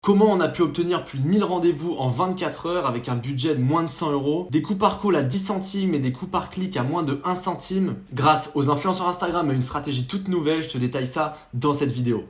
Comment on a pu obtenir plus de 1000 rendez-vous en 24 heures avec un budget de moins de 100 €, des coûts par call à 10 centimes et des coûts par clic à moins de 1 centime grâce aux influenceurs Instagram et une stratégie toute nouvelle. Je te détaille ça dans cette vidéo.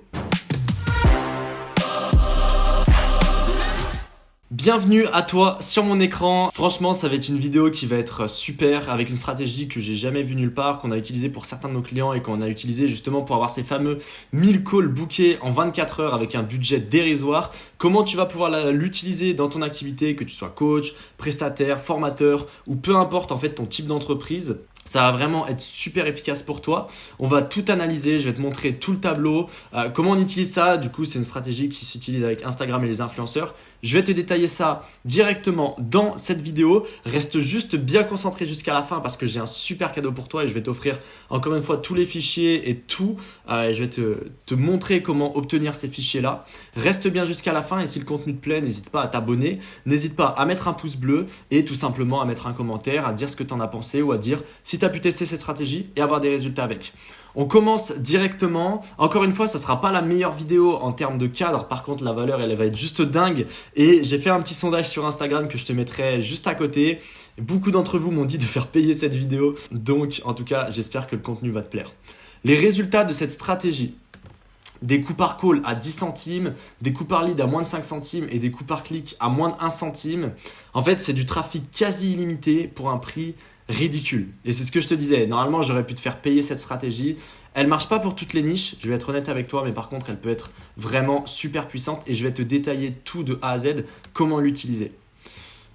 Bienvenue à toi sur mon écran. Franchement, ça va être une vidéo qui va être super avec une stratégie que j'ai jamais vue nulle part, qu'on a utilisée pour certains de nos clients et qu'on a utilisé justement pour avoir ces fameux 1000 calls bookés en 24 heures avec un budget dérisoire. Comment tu vas pouvoir l'utiliser dans ton activité, que tu sois coach, prestataire, formateur ou peu importe en fait ton type d'entreprise. Ça va vraiment être super efficace pour toi. On va tout analyser, je vais te montrer tout le tableau. Comment on utilise ça? Du coup, c'est une stratégie qui s'utilise avec Instagram et les influenceurs. Je vais te détailler ça directement dans cette vidéo. Reste juste bien concentré jusqu'à la fin parce que j'ai un super cadeau pour toi et je vais t'offrir encore une fois tous les fichiers et tout. Je vais te montrer comment obtenir ces fichiers-là. Reste bien jusqu'à la fin et si le contenu te plaît, n'hésite pas à t'abonner. N'hésite pas à mettre un pouce bleu et tout simplement à mettre un commentaire, à dire ce que tu en as pensé ou à dire si tu as pu tester cette stratégie et avoir des résultats avec. On commence directement. Encore une fois, ça ne sera pas la meilleure vidéo en termes de cadre. Par contre, la valeur, elle va être juste dingue. Et j'ai fait un petit sondage sur Instagram que je te mettrai juste à côté. Beaucoup d'entre vous m'ont dit de faire payer cette vidéo. Donc, en tout cas, j'espère que le contenu va te plaire. Les résultats de cette stratégie. Des coûts par call à 10 centimes, des coûts par lead à moins de 5 centimes et des coûts par clic à moins de 1 centime. En fait, c'est du trafic quasi illimité pour un prix ridicule. Et c'est ce que je te disais. Normalement, j'aurais pu te faire payer cette stratégie. Elle ne marche pas pour toutes les niches. Je vais être honnête avec toi, mais par contre, elle peut être vraiment super puissante et je vais te détailler tout de A à Z, comment l'utiliser.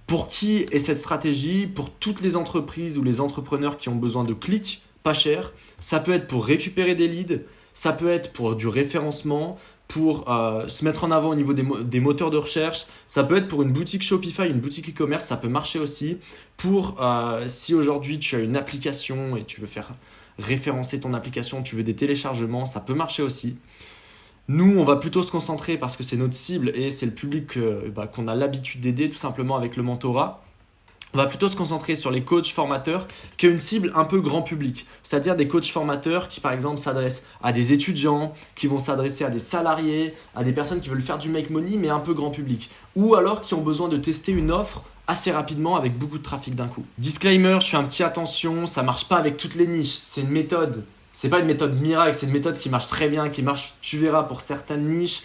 Pour qui est cette stratégie? Pour toutes les entreprises ou les entrepreneurs qui ont besoin de clics pas cher. Ça peut être pour récupérer des leads. Ça peut être pour du référencement, pour se mettre en avant au niveau des moteurs de recherche. Ça peut être pour une boutique Shopify, une boutique e-commerce, ça peut marcher aussi. Pour si aujourd'hui tu as une application et tu veux faire référencer ton application, tu veux des téléchargements, ça peut marcher aussi. Nous, on va plutôt se concentrer parce que c'est notre cible et c'est le public qu'on a l'habitude d'aider tout simplement avec le mentorat. On va plutôt se concentrer sur les coachs formateurs qui ont une cible un peu grand public, c'est-à-dire des coachs formateurs qui par exemple s'adressent à des étudiants, qui vont s'adresser à des salariés, à des personnes qui veulent faire du make money mais un peu grand public, ou alors qui ont besoin de tester une offre assez rapidement avec beaucoup de trafic d'un coup. Disclaimer, je fais un petit attention, ça marche pas avec toutes les niches, c'est une méthode. C'est pas une méthode miracle, c'est une méthode qui marche très bien, qui marche, tu verras, pour certaines niches,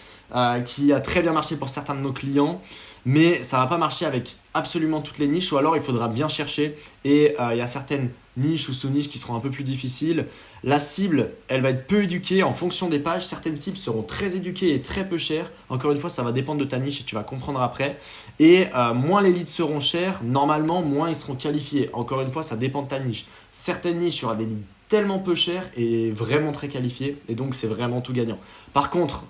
qui a très bien marché pour certains de nos clients, mais ça va pas marcher avec absolument toutes les niches, ou alors il faudra bien chercher et il y a certaines niches ou sous-niches qui seront un peu plus difficiles. La cible, elle va être peu éduquée en fonction des pages. Certaines cibles seront très éduquées et très peu chères. Encore une fois, ça va dépendre de ta niche et tu vas comprendre après. Et moins les leads seront chers, normalement, moins ils seront qualifiés. Encore une fois, ça dépend de ta niche. Certaines niches, il y aura des leads tellement peu chers et vraiment très qualifiés et donc c'est vraiment tout gagnant. Par contre,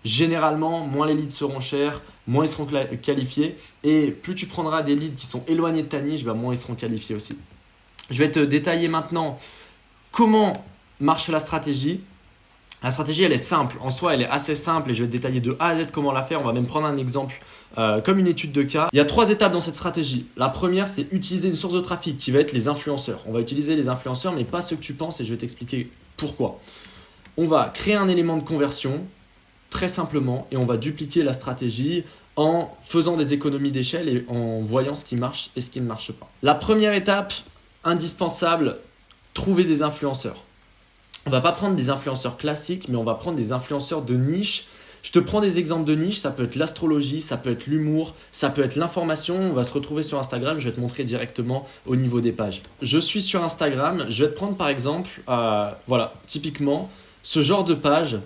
généralement, moins les leads seront chers, moins ils seront qualifiés et plus tu prendras des leads qui sont éloignés de ta niche, moins ils seront qualifiés aussi. Je vais te détailler maintenant comment marche la stratégie. La stratégie, elle est simple. En soi, elle est assez simple et je vais te détailler de A à Z comment la faire. On va même prendre un exemple comme une étude de cas. Il y a 3 étapes dans cette stratégie. La première, c'est utiliser une source de trafic qui va être les influenceurs. On va utiliser les influenceurs, mais pas ceux que tu penses et je vais t'expliquer pourquoi. On va créer un élément de conversion très simplement et on va dupliquer la stratégie en faisant des économies d'échelle et en voyant ce qui marche et ce qui ne marche pas. La première étape, indispensable, trouver des influenceurs. On va pas prendre des influenceurs classiques, mais on va prendre des influenceurs de niche. Je te prends des exemples de niche, ça peut être l'astrologie, ça peut être l'humour, ça peut être l'information. On va se retrouver sur Instagram, je vais te montrer directement au niveau des pages. Je suis sur Instagram, je vais te prendre par exemple, typiquement, ce genre de page.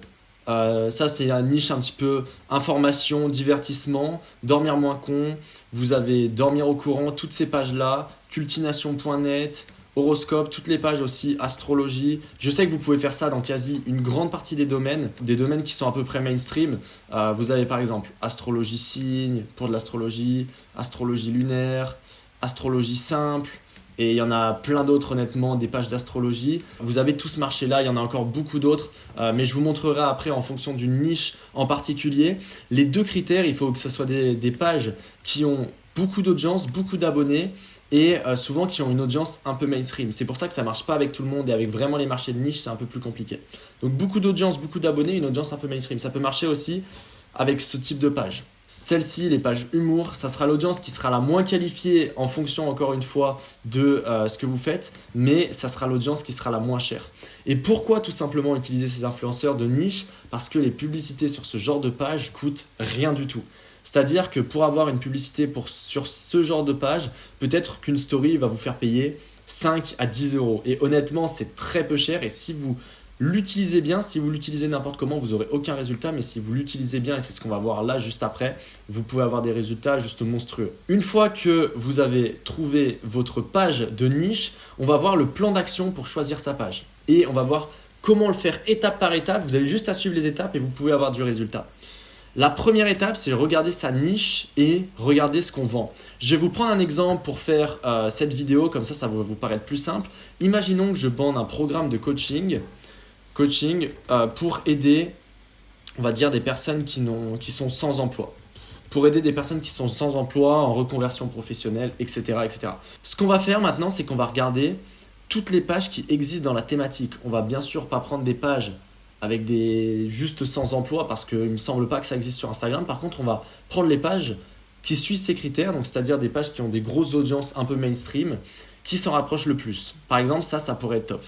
Ça c'est une niche un petit peu information, divertissement, dormir moins con, vous avez dormir au courant, toutes ces pages-là, cultination.net, horoscope, toutes les pages aussi, astrologie. Je sais que vous pouvez faire ça dans quasi une grande partie des domaines qui sont à peu près mainstream. Vous avez par exemple astrologie signe pour de l'astrologie, astrologie lunaire, astrologie simple. Et il y en a plein d'autres honnêtement, des pages d'astrologie. Vous avez tout ce marché-là, il y en a encore beaucoup d'autres, mais je vous montrerai après en fonction d'une niche en particulier. Les 2 critères, il faut que ce soit des pages qui ont beaucoup d'audience, beaucoup d'abonnés et souvent qui ont une audience un peu mainstream. C'est pour ça que ça ne marche pas avec tout le monde et avec vraiment les marchés de niche, c'est un peu plus compliqué. Donc beaucoup d'audience, beaucoup d'abonnés, une audience un peu mainstream. Ça peut marcher aussi avec ce type de page. Celle-ci, les pages humour, ça sera l'audience qui sera la moins qualifiée en fonction, encore une fois, de ce que vous faites, mais ça sera l'audience qui sera la moins chère. Et pourquoi tout simplement utiliser ces influenceurs de niche? Parce que les publicités sur ce genre de page coûtent rien du tout. C'est-à-dire que pour avoir une publicité sur ce genre de page, peut-être qu'une story va vous faire payer 5 à 10 euros. Et honnêtement, c'est très peu cher. Et si vous l'utilisez bien, si vous l'utilisez n'importe comment, vous n'aurez aucun résultat. Mais si vous l'utilisez bien, et c'est ce qu'on va voir là juste après, vous pouvez avoir des résultats juste monstrueux. Une fois que vous avez trouvé votre page de niche, on va voir le plan d'action pour choisir sa page. Et on va voir comment le faire étape par étape. Vous avez juste à suivre les étapes et vous pouvez avoir du résultat. La première étape, c'est regarder sa niche et regarder ce qu'on vend. Je vais vous prendre un exemple pour faire cette vidéo, comme ça va vous paraître plus simple. Imaginons que je vende un programme de coaching pour aider, on va dire, des personnes qui sont sans emploi. Pour aider des personnes qui sont sans emploi, en reconversion professionnelle, etc., etc. Ce qu'on va faire maintenant, c'est qu'on va regarder toutes les pages qui existent dans la thématique. On va bien sûr pas prendre des pages avec des juste sans emploi parce qu'il ne me semble pas que ça existe sur Instagram. Par contre, on va prendre les pages qui suivent ces critères, donc c'est-à-dire des pages qui ont des grosses audiences un peu mainstream, qui s'en rapprochent le plus. Par exemple, ça pourrait être top.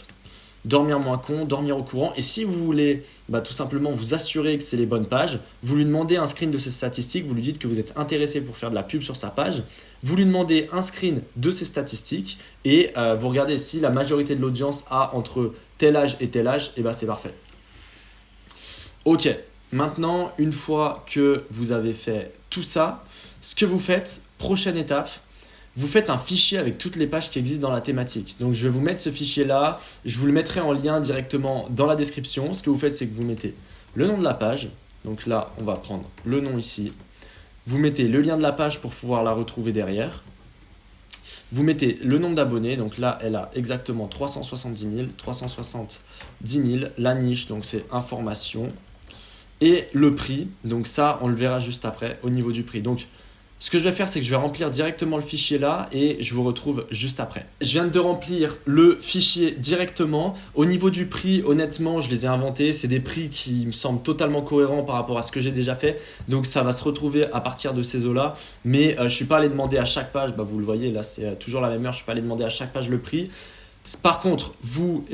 Dormir moins con, dormir au courant. Et si vous voulez tout simplement vous assurer que c'est les bonnes pages, vous lui demandez un screen de ses statistiques, vous lui dites que vous êtes intéressé pour faire de la pub sur sa page, vous lui demandez un screen de ses statistiques et vous regardez si la majorité de l'audience a entre tel âge et tel âge, et c'est parfait. Ok, maintenant, une fois que vous avez fait tout ça, ce que vous faites, prochaine étape, vous faites un fichier avec toutes les pages qui existent dans la thématique. Donc, je vais vous mettre ce fichier-là. Je vous le mettrai en lien directement dans la description. Ce que vous faites, c'est que vous mettez le nom de la page. Donc là, on va prendre le nom ici. Vous mettez le lien de la page pour pouvoir la retrouver derrière. Vous mettez le nombre d'abonnés, donc là, elle a exactement 370 000. La niche, donc c'est information. Et le prix, donc ça, on le verra juste après au niveau du prix. Donc, ce que je vais faire, c'est que je vais remplir directement le fichier là et je vous retrouve juste après. Je viens de remplir le fichier directement. Au niveau du prix, honnêtement, je les ai inventés. C'est des prix qui me semblent totalement cohérents par rapport à ce que j'ai déjà fait. Donc, ça va se retrouver à partir de ces eaux-là. Mais je ne suis pas allé demander à chaque page. Vous le voyez, là, c'est toujours la même heure. Je ne suis pas allé demander à chaque page le prix. Par contre, vous,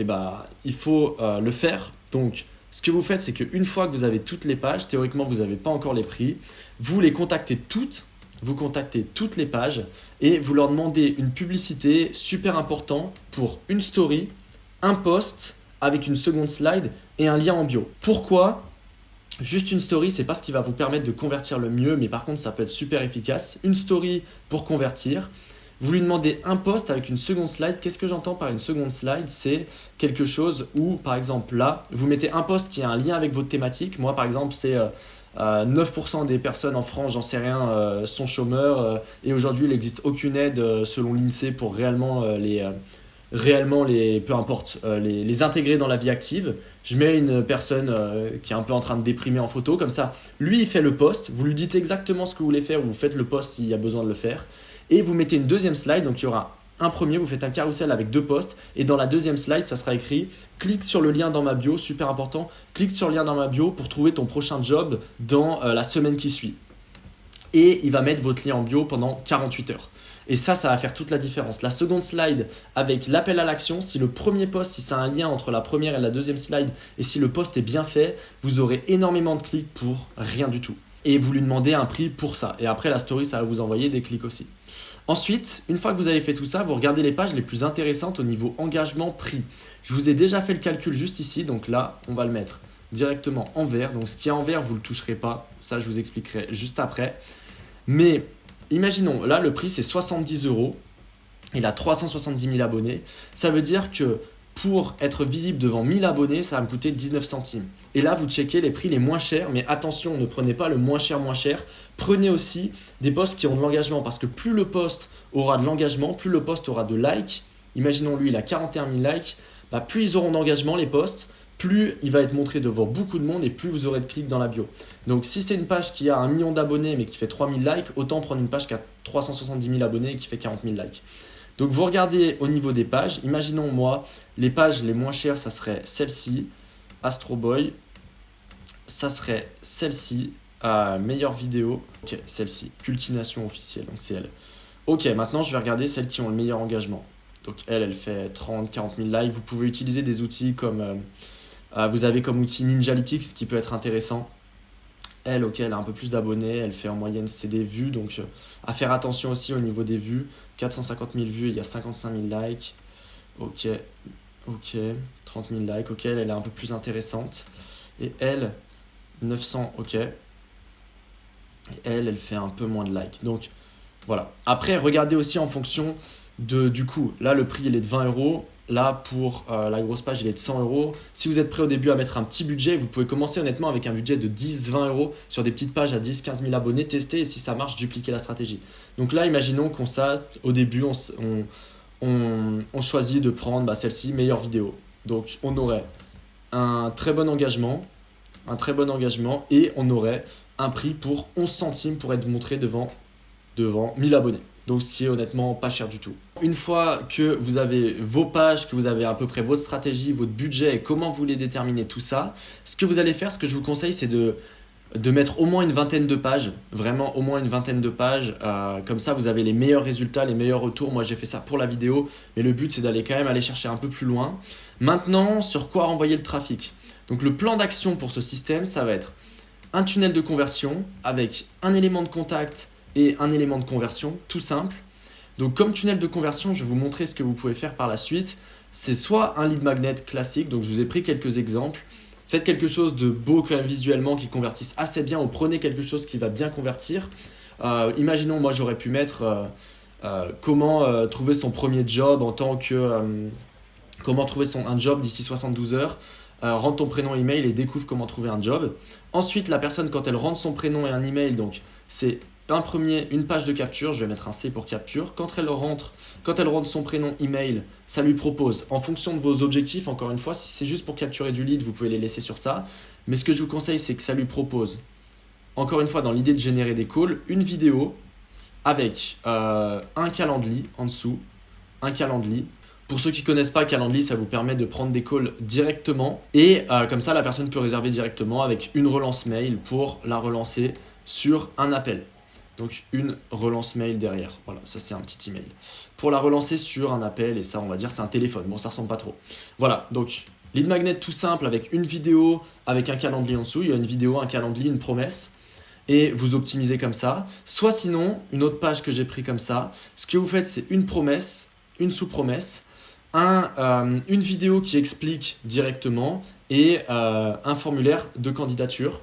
il faut le faire. Donc, ce que vous faites, c'est qu'une fois que vous avez toutes les pages, théoriquement, vous n'avez pas encore les prix, vous les contactez toutes, vous contactez toutes les pages et vous leur demandez une publicité super importante pour une story, un post avec une seconde slide et un lien en bio. Pourquoi ? Juste une story, c'est pas ce qui va vous permettre de convertir le mieux, mais par contre, ça peut être super efficace. Une story pour convertir. Vous lui demandez un post avec une seconde slide. Qu'est-ce que j'entends par une seconde slide ? C'est quelque chose où, par exemple, là, vous mettez un post qui a un lien avec votre thématique. Moi, par exemple, c'est 9% des personnes en France, j'en sais rien, sont chômeurs. Et aujourd'hui, il n'existe aucune aide selon l'INSEE pour réellement peu importe, les intégrer dans la vie active. Je mets une personne qui est un peu en train de déprimer en photo. Comme ça, lui, il fait le post. Vous lui dites exactement ce que vous voulez faire. Vous faites le post s'il y a besoin de le faire. Et vous mettez une deuxième slide, donc il y aura un premier, vous faites un carrousel avec 2 posts et dans la deuxième slide, ça sera écrit « Clique sur le lien dans ma bio », super important, « Clique sur le lien dans ma bio pour trouver ton prochain job dans la semaine qui suit ». Et il va mettre votre lien en bio pendant 48 heures. Et ça va faire toute la différence. La seconde slide avec l'appel à l'action, si le premier post, si c'est un lien entre la première et la deuxième slide et si le post est bien fait, vous aurez énormément de clics pour rien du tout. Et vous lui demandez un prix pour ça. Et après, la story, ça va vous envoyer des clics aussi. Ensuite, une fois que vous avez fait tout ça, vous regardez les pages les plus intéressantes au niveau engagement-prix. Je vous ai déjà fait le calcul juste ici. Donc là, on va le mettre directement en vert. Donc ce qui est en vert, vous ne le toucherez pas. Ça, je vous expliquerai juste après. Mais imaginons, là, le prix, c'est 70 €. Il a 370 000 abonnés. Ça veut dire que pour être visible devant 1000 abonnés, ça va me coûter 19 centimes. Et là, vous checkez les prix les moins chers, mais attention, ne prenez pas le moins cher. Prenez aussi des posts qui ont de l'engagement, parce que plus le post aura de l'engagement, plus le post aura de likes. Imaginons lui, il a 41 000 likes. Plus ils auront d'engagement, les posts, plus il va être montré devant beaucoup de monde et plus vous aurez de clics dans la bio. Donc, si c'est une page qui a 1 million d'abonnés, mais qui fait 3000 likes, autant prendre une page qui a 370 000 abonnés et qui fait 40 000 likes. Donc, vous regardez au niveau des pages. Imaginons, moi, les pages les moins chères, ça serait celle-ci, Astro Boy. Ça serait celle-ci, Meilleure vidéo. Ok, celle-ci. Cultination officielle, donc c'est elle. Ok, maintenant je vais regarder celles qui ont le meilleur engagement. Donc elle fait 30-40 000 likes. Vous pouvez utiliser des outils comme... vous avez comme outil Ninjalytics qui peut être intéressant. Elle, ok, elle a un peu plus d'abonnés. Elle fait en moyenne, c'est des vues. Donc à faire attention aussi au niveau des vues. 450 000 vues, il y a 55 000 likes. Ok, 30 000 likes. Ok, elle est un peu plus intéressante. Et elle, 900, ok. Et elle fait un peu moins de likes. Donc voilà. Après, regardez aussi en fonction du coût. Là, le prix, il est de 20 euros. Là, pour la grosse page, il est de 100 euros. Si vous êtes prêt au début à mettre un petit budget, vous pouvez commencer honnêtement avec un budget de 10-20 euros sur des petites pages à 10-15 000 abonnés, tester et si ça marche, dupliquer la stratégie. Donc là, imaginons au début, on choisit de prendre celle-ci, meilleure vidéo. Donc on aurait un très bon engagement et on aurait un prix pour 11 centimes pour être montré devant 1000 abonnés. Donc ce qui est honnêtement pas cher du tout. Une fois que vous avez vos pages, que vous avez à peu près votre stratégie, votre budget et comment vous les déterminez, tout ça, ce que vous allez faire, ce que je vous conseille, c'est de mettre au moins une vingtaine de pages, vraiment au moins une vingtaine de pages. Comme ça, vous avez les meilleurs résultats, les meilleurs retours. Moi, j'ai fait ça pour la vidéo, mais le but, c'est d'aller quand même aller chercher un peu plus loin. Maintenant, sur quoi renvoyer le trafic? Donc le plan d'action pour ce système, ça va être un tunnel de conversion avec un élément de contact et un élément de conversion, tout simple. Donc comme tunnel de conversion, je vais vous montrer ce que vous pouvez faire par la suite. C'est soit un lead magnet classique, donc je vous ai pris quelques exemples. Faites quelque chose de beau quand même visuellement qui convertisse assez bien ou prenez quelque chose qui va bien convertir. Imaginons, moi j'aurais pu mettre comment trouver son premier job en tant que... comment trouver un job d'ici 72 heures. Rentre ton prénom email et découvre comment trouver un job. Ensuite, la personne, quand elle rentre son prénom et un email, donc c'est une page de capture, je vais mettre un C pour capture. Quand elle rentre son prénom email, ça lui propose, en fonction de vos objectifs, encore une fois, si c'est juste pour capturer du lead, vous pouvez les laisser sur ça. Mais ce que je vous conseille, c'est que ça lui propose, encore une fois, dans l'idée de générer des calls, une vidéo avec un calendrier en dessous, un calendrier. Pour ceux qui ne connaissent pas Calendly, ça vous permet de prendre des calls directement et comme ça, la personne peut réserver directement avec une relance mail pour la relancer sur un appel. Donc une relance mail derrière. Voilà, ça c'est un petit email. Pour la relancer sur un appel et ça, on va dire, c'est un téléphone. Bon, ça ressemble pas trop. Voilà, donc lead magnet tout simple avec une vidéo, avec un calendrier en dessous. Il y a une vidéo, un calendrier, une promesse. Et vous optimisez comme ça. Soit sinon, une autre page que j'ai pris comme ça. Ce que vous faites, c'est une promesse, une sous-promesse. Une vidéo qui explique directement et un formulaire de candidature.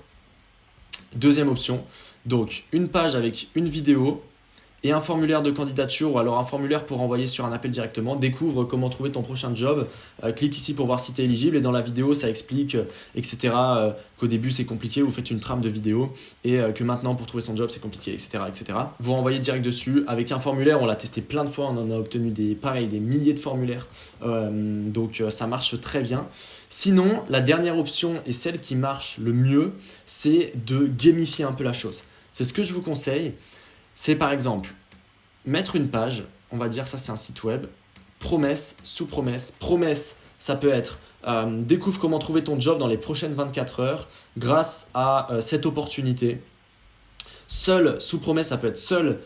Deuxième option, donc une page avec une vidéo et un formulaire de candidature ou alors un formulaire pour envoyer sur un appel directement. Découvre comment trouver ton prochain job. Clique ici pour voir si tu es éligible et dans la vidéo ça explique etc. Qu'au début c'est compliqué, vous faites une trame de vidéo et que maintenant pour trouver son job c'est compliqué etc. Vous renvoyez direct dessus avec un formulaire, on l'a testé plein de fois, on en a obtenu des milliers de formulaires donc ça marche très bien. Sinon la dernière option et celle qui marche le mieux, c'est de gamifier un peu la chose. C'est ce que je vous conseille. C'est par exemple mettre une page, on va dire ça c'est un site web, promesse, sous-promesse. Promesse, ça peut être découvre comment trouver ton job dans les prochaines 24 heures grâce à cette opportunité. Seul, sous-promesse, ça peut être seul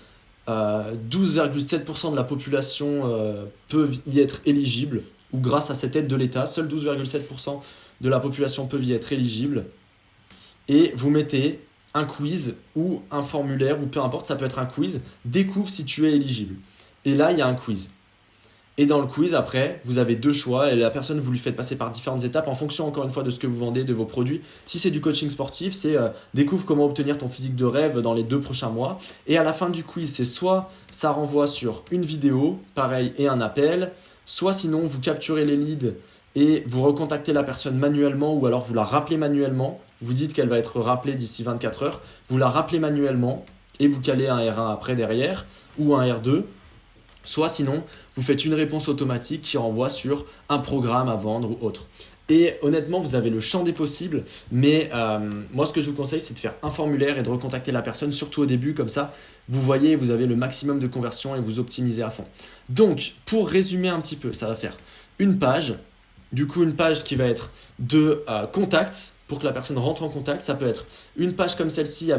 12,7% de la population peuvent y être éligibles ou grâce à cette aide de l'État, seul 12,7% de la population peuvent y être éligibles. Et vous mettez un quiz ou un formulaire ou peu importe, ça peut être un quiz, découvre si tu es éligible. Et là, il y a un quiz. Et dans le quiz, après, vous avez deux choix et la personne, vous lui faites passer par différentes étapes en fonction, encore une fois, de ce que vous vendez, de vos produits. Si c'est du coaching sportif, c'est découvre comment obtenir ton physique de rêve dans les 2 prochains mois. Et à la fin du quiz, c'est soit ça renvoie sur une vidéo, pareil, et un appel, soit sinon, vous capturez les leads et vous recontactez la personne manuellement ou alors vous la rappelez manuellement. Vous dites qu'elle va être rappelée d'ici 24 heures. Vous la rappelez manuellement et vous calez un R1 après derrière ou un R2. Soit sinon, vous faites une réponse automatique qui renvoie sur un programme à vendre ou autre. Et honnêtement, vous avez le champ des possibles, mais moi, ce que je vous conseille, c'est de faire un formulaire et de recontacter la personne, surtout au début, comme ça, vous voyez, vous avez le maximum de conversion et vous optimisez à fond. Donc, pour résumer un petit peu, ça va faire une page, du coup, une page qui va être de contact pour que la personne rentre en contact. Ça peut être une page comme celle-ci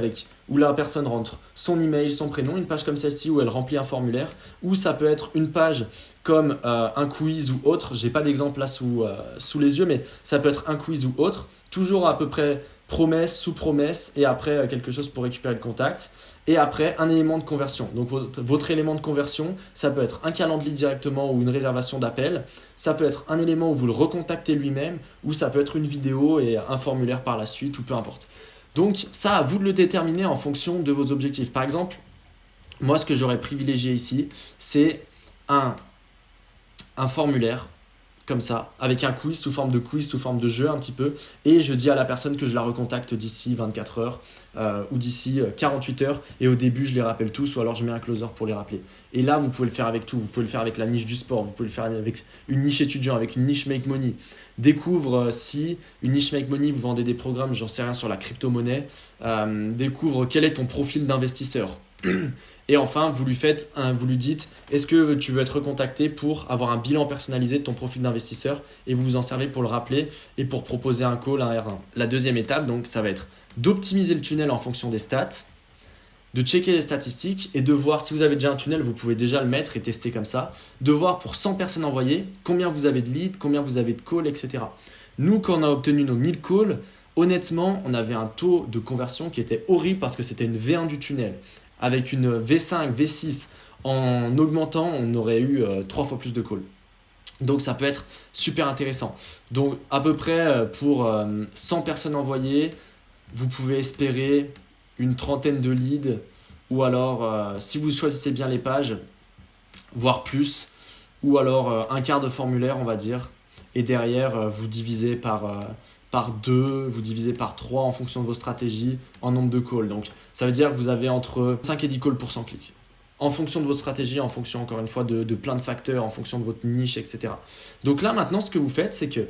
où la personne rentre son email, son prénom, une page comme celle-ci où elle remplit un formulaire, ou ça peut être une page comme un quiz ou autre. J'ai pas d'exemple là sous les yeux, mais ça peut être un quiz ou autre. Toujours à peu près promesse, sous-promesse, et après quelque chose pour récupérer le contact. Et après, un élément de conversion. Donc votre élément de conversion, ça peut être un calendrier directement ou une réservation d'appel. Ça peut être un élément où vous le recontactez lui-même, ou ça peut être une vidéo et un formulaire par la suite, ou peu importe. Donc ça, à vous de le déterminer en fonction de vos objectifs. Par exemple, moi, ce que j'aurais privilégié ici, c'est un formulaire comme ça, avec un quiz, sous forme de jeu un petit peu, et je dis à la personne que je la recontacte d'ici 24 heures ou d'ici 48 heures, et au début je les rappelle tous, ou alors je mets un closer pour les rappeler. Et là, vous pouvez le faire avec tout, vous pouvez le faire avec la niche du sport, vous pouvez le faire avec une niche étudiant, avec une niche make money. Découvre si une niche make money, vous vendez des programmes, j'en sais rien, sur la crypto-monnaie, découvre quel est ton profil d'investisseur. Et enfin, vous lui dites, est-ce que tu veux être recontacté pour avoir un bilan personnalisé de ton profil d'investisseur, et vous vous en servez pour le rappeler et pour proposer un call, un R1. La deuxième étape, donc, ça va être d'optimiser le tunnel en fonction des stats, de checker les statistiques et de voir si vous avez déjà un tunnel, vous pouvez déjà le mettre et tester comme ça, de voir pour 100 personnes envoyées, combien vous avez de leads, combien vous avez de calls, etc. Nous, quand on a obtenu nos 1000 calls, honnêtement, on avait un taux de conversion qui était horrible parce que c'était une V1 du tunnel. Avec une V5, V6, en augmentant, on aurait eu 3 fois plus de calls. Donc ça peut être super intéressant. Donc à peu près pour 100 personnes envoyées, vous pouvez espérer une trentaine de leads, ou alors si vous choisissez bien les pages, voire plus, ou alors un quart de formulaire, on va dire. Et derrière, vous divisez par 2, vous divisez par 3 en fonction de vos stratégies en nombre de calls. Donc ça veut dire que vous avez entre 5 et 10 calls pour 100 clics. En fonction de votre stratégie, en fonction encore une fois de plein de facteurs, en fonction de votre niche, etc. Donc là maintenant, ce que vous faites, c'est que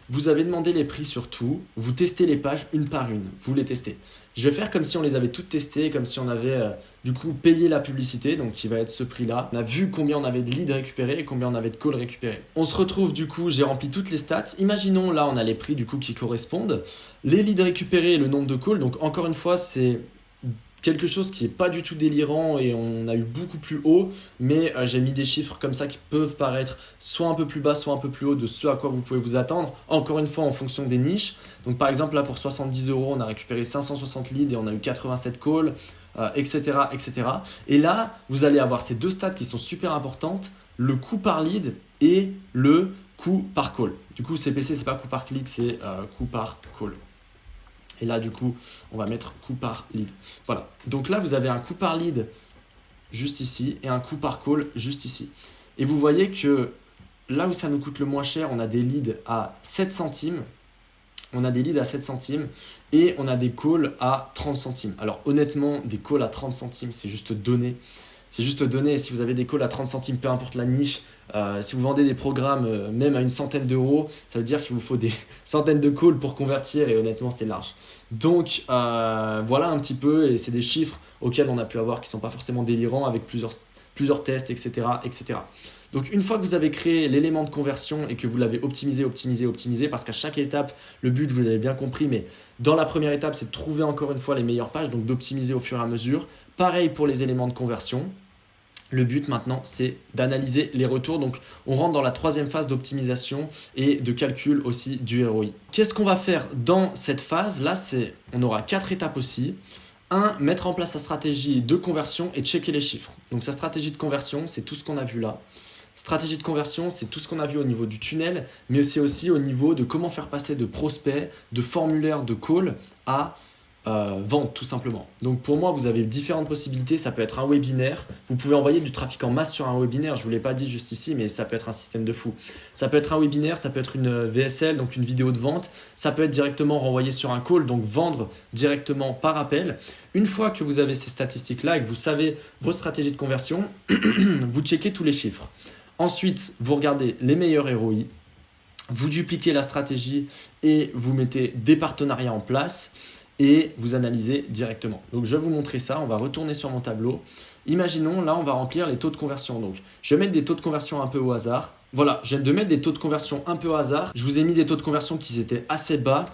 vous avez demandé les prix sur tout, vous testez les pages une par une, vous les testez. Je vais faire comme si on les avait toutes testées, comme si on avait du coup payé la publicité, donc qui va être ce prix-là. On a vu combien on avait de leads récupérés et combien on avait de calls récupérés. On se retrouve du coup, j'ai rempli toutes les stats. Imaginons là, on a les prix du coup qui correspondent. Les leads récupérés et le nombre de calls, donc encore une fois, c'est quelque chose qui n'est pas du tout délirant et on a eu beaucoup plus haut, mais j'ai mis des chiffres comme ça qui peuvent paraître soit un peu plus bas, soit un peu plus haut de ce à quoi vous pouvez vous attendre, encore une fois en fonction des niches. Donc par exemple là pour 70 €, on a récupéré 560 leads et on a eu 87 calls, etc., etc. Et là, vous allez avoir ces deux stats qui sont super importantes, le coût par lead et le coût par call. Du coup, CPC, c'est pas coût par clic, c'est coût par call. Et là, du coup, on va mettre coût par lead. Voilà. Donc là, vous avez un coût par lead juste ici et un coût par call juste ici. Et vous voyez que là où ça nous coûte le moins cher, on a des leads à 7 centimes. On a des leads à 7 centimes et on a des calls à 30 centimes. Alors honnêtement, des calls à 30 centimes, c'est juste donné. C'est juste donné. Si vous avez des calls à 30 centimes, peu importe la niche, si vous vendez des programmes même à une centaine d'euros, ça veut dire qu'il vous faut des centaines de calls pour convertir et honnêtement, c'est large. Donc voilà un petit peu, et c'est des chiffres auxquels on a pu avoir qui ne sont pas forcément délirants avec plusieurs tests, etc., etc. Donc une fois que vous avez créé l'élément de conversion et que vous l'avez optimisé, parce qu'à chaque étape, le but, vous avez bien compris, mais dans la première étape, c'est de trouver encore une fois les meilleures pages, donc d'optimiser au fur et à mesure. Pareil pour les éléments de conversion. Le but maintenant, c'est d'analyser les retours. Donc, on rentre dans la troisième phase d'optimisation et de calcul aussi du ROI. Qu'est-ce qu'on va faire dans cette phase-là? On aura 4 étapes aussi. 1, mettre en place sa stratégie de conversion et checker les chiffres. Donc, sa stratégie de conversion, c'est tout ce qu'on a vu là. Stratégie de conversion, c'est tout ce qu'on a vu au niveau du tunnel, mais c'est aussi au niveau de comment faire passer de prospects, de formulaires, de call à vente tout simplement. Donc pour moi, vous avez différentes possibilités. Ça peut être un webinaire. Vous pouvez envoyer du trafic en masse sur un webinaire. Je ne vous l'ai pas dit juste ici, mais ça peut être un système de fou. Ça peut être un webinaire, ça peut être une VSL, donc une vidéo de vente. Ça peut être directement renvoyé sur un call, donc vendre directement par appel. Une fois que vous avez ces statistiques-là et que vous savez vos stratégies de conversion, vous checkez tous les chiffres. Ensuite, vous regardez les meilleurs ROI. Vous dupliquez la stratégie et vous mettez des partenariats en place. Et vous analysez directement. Donc, je vais vous montrer ça. On va retourner sur mon tableau. Imaginons, là, on va remplir les taux de conversion. Donc, je vais mettre des taux de conversion un peu au hasard. Voilà, je viens de mettre des taux de conversion un peu au hasard. Je vous ai mis des taux de conversion qui étaient assez bas,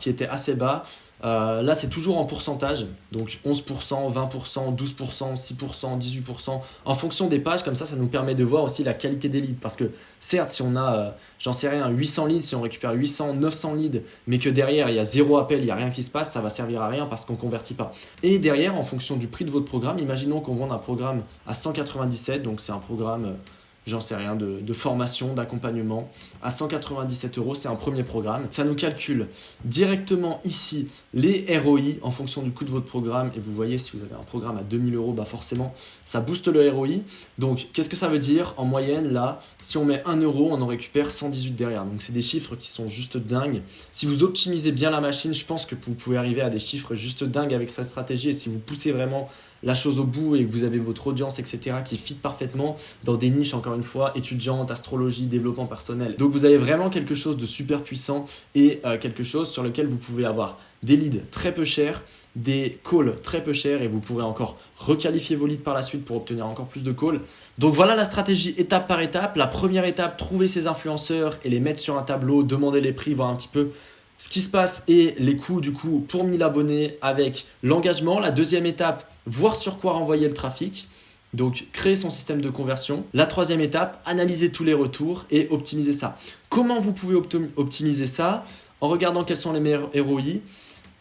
Là, c'est toujours en pourcentage, donc 11%, 20%, 12%, 6%, 18%, en fonction des pages. Comme ça nous permet de voir aussi la qualité des leads. Parce que certes, si on a, j'en sais rien, 800 leads, si on récupère 800, 900 leads, mais que derrière, il y a 0 appel, il n'y a rien qui se passe, ça va servir à rien parce qu'on ne convertit pas. Et derrière, en fonction du prix de votre programme, imaginons qu'on vende un programme à 197, donc c'est un programme j'en sais rien, de formation, d'accompagnement. À 197 €, c'est un premier programme. Ça nous calcule directement ici les ROI en fonction du coût de votre programme. Et vous voyez, si vous avez un programme à 2000 €, bah forcément, ça booste le ROI. Donc, qu'est-ce que ça veut dire? En moyenne, là, si on met 1 €, on en récupère 118 derrière. Donc, c'est des chiffres qui sont juste dingues. Si vous optimisez bien la machine, je pense que vous pouvez arriver à des chiffres juste dingues avec cette stratégie. Et si vous poussez vraiment la chose au bout et que vous avez votre audience, etc., qui fit parfaitement dans des niches, encore une fois, étudiantes, astrologie, développement personnel. Donc vous avez vraiment quelque chose de super puissant et quelque chose sur lequel vous pouvez avoir des leads très peu chers, des calls très peu chers et vous pourrez encore requalifier vos leads par la suite pour obtenir encore plus de calls. Donc voilà la stratégie étape par étape. La première étape, trouver ces influenceurs et les mettre sur un tableau, demander les prix, voir un petit peu ce qui se passe et les coûts du coup pour 1000 abonnés avec l'engagement. La deuxième étape, voir sur quoi renvoyer le trafic. Donc créer son système de conversion. La troisième étape, analyser tous les retours et optimiser ça. Comment vous pouvez optimiser ça? En regardant quels sont les meilleurs ROI,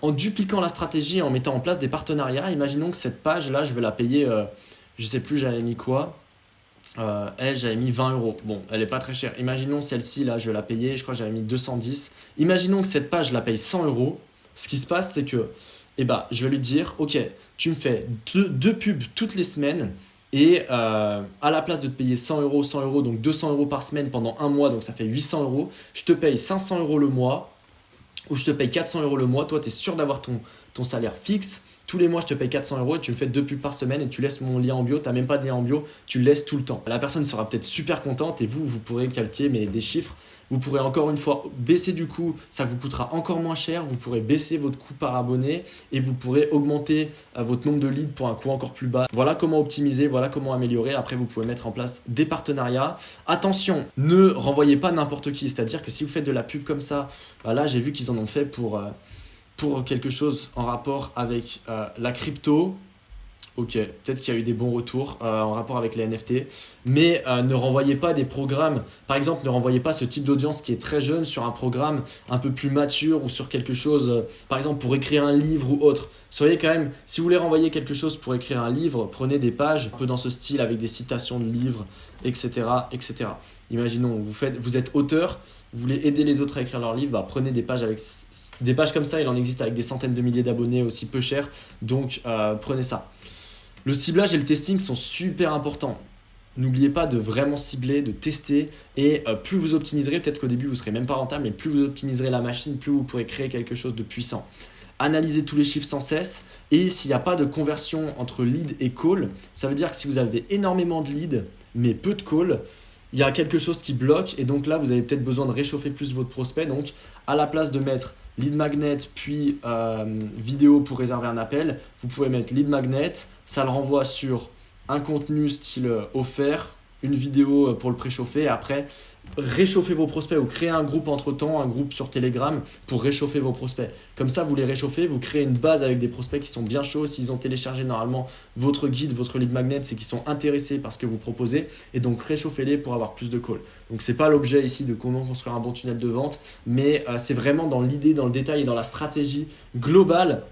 en dupliquant la stratégie et en mettant en place des partenariats. Imaginons que cette page là, je vais la payer, je sais plus, j'avais mis quoi? J'avais mis 20 €. Bon, elle n'est pas très chère. Imaginons celle-ci, là, je vais la payer. Je crois que j'avais mis 210. Imaginons que cette page, je la paye 100 €. Ce qui se passe, c'est que je vais lui dire, ok, tu me fais deux pubs toutes les semaines et à la place de te payer 100 €, donc 200 € par semaine pendant un mois, donc ça fait 800 €, je te paye 500 € le mois ou je te paye 400 € le mois. Toi, tu es sûr d'avoir ton salaire fixe. Tous les mois, je te paye 400 € et tu me fais 2 pubs par semaine et tu laisses mon lien en bio. Tu n'as même pas de lien en bio, tu le laisses tout le temps. La personne sera peut-être super contente et vous pourrez calquer des chiffres. Vous pourrez encore une fois baisser du coût, ça vous coûtera encore moins cher. Vous pourrez baisser votre coût par abonné et vous pourrez augmenter votre nombre de leads pour un coût encore plus bas. Voilà comment optimiser, voilà comment améliorer. Après, vous pouvez mettre en place des partenariats. Attention, ne renvoyez pas n'importe qui. C'est-à-dire que si vous faites de la pub comme ça, là, j'ai vu qu'ils en ont fait pour quelque chose en rapport avec la crypto. Ok, peut-être qu'il y a eu des bons retours en rapport avec les NFT, mais ne renvoyez pas des programmes. Par exemple, ne renvoyez pas ce type d'audience qui est très jeune sur un programme un peu plus mature ou sur quelque chose, par exemple pour écrire un livre ou autre. Soyez quand même, si vous voulez renvoyer quelque chose pour écrire un livre, prenez des pages un peu dans ce style avec des citations de livres, etc. etc. Imaginons, vous êtes auteur, vous voulez aider les autres à écrire leur livre, prenez des pages comme ça. Il en existe avec des centaines de milliers d'abonnés aussi peu cher, donc prenez ça. Le ciblage et le testing sont super importants. N'oubliez pas de vraiment cibler, de tester et plus vous optimiserez, peut-être qu'au début vous ne serez même pas rentable, mais plus vous optimiserez la machine, plus vous pourrez créer quelque chose de puissant. Analysez tous les chiffres sans cesse et s'il n'y a pas de conversion entre lead et call, ça veut dire que si vous avez énormément de leads mais peu de call, il y a quelque chose qui bloque et donc là vous avez peut-être besoin de réchauffer plus votre prospect. Donc à la place de mettre lead magnet puis vidéo pour réserver un appel, vous pouvez mettre lead magnet, ça le renvoie sur un contenu style offert, une vidéo pour le préchauffer et après réchauffer vos prospects ou créer un groupe entre-temps, un groupe sur Telegram pour réchauffer vos prospects. Comme ça, vous les réchauffez, vous créez une base avec des prospects qui sont bien chauds. S'ils ont téléchargé normalement votre guide, votre lead magnet, c'est qu'ils sont intéressés par ce que vous proposez et donc réchauffez-les pour avoir plus de calls. Donc, ce n'est pas l'objet ici de comment construire un bon tunnel de vente, mais c'est vraiment dans l'idée, dans le détail et dans la stratégie globale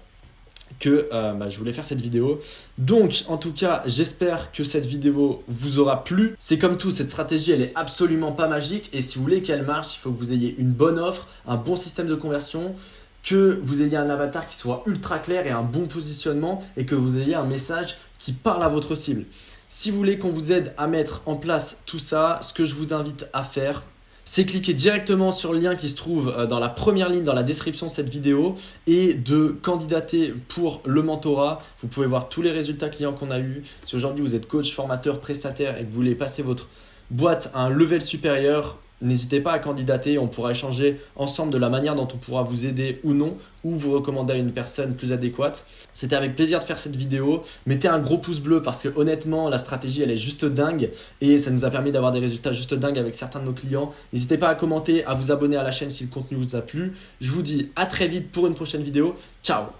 que je voulais faire cette vidéo. Donc en tout cas, j'espère que cette vidéo vous aura plu. C'est comme tout, cette stratégie elle est absolument pas magique et si vous voulez qu'elle marche, il faut que vous ayez une bonne offre, un bon système de conversion, que vous ayez un avatar qui soit ultra clair et un bon positionnement et que vous ayez un message qui parle à votre cible. Si vous voulez qu'on vous aide à mettre en place tout ça, ce que je vous invite à faire, c'est cliquer directement sur le lien qui se trouve dans la première ligne dans la description de cette vidéo et de candidater pour le mentorat. Vous pouvez voir tous les résultats clients qu'on a eu. Si aujourd'hui vous êtes coach, formateur, prestataire et que vous voulez passer votre boîte à un level supérieur, N'hésitez pas à candidater, on pourra échanger ensemble de la manière dont on pourra vous aider ou non, ou vous recommander à une personne plus adéquate. C'était avec plaisir de faire cette vidéo. Mettez un gros pouce bleu parce que honnêtement, la stratégie elle est juste dingue et ça nous a permis d'avoir des résultats juste dingues avec certains de nos clients. N'hésitez pas à commenter, à vous abonner à la chaîne si le contenu vous a plu. Je vous dis à très vite pour une prochaine vidéo. Ciao!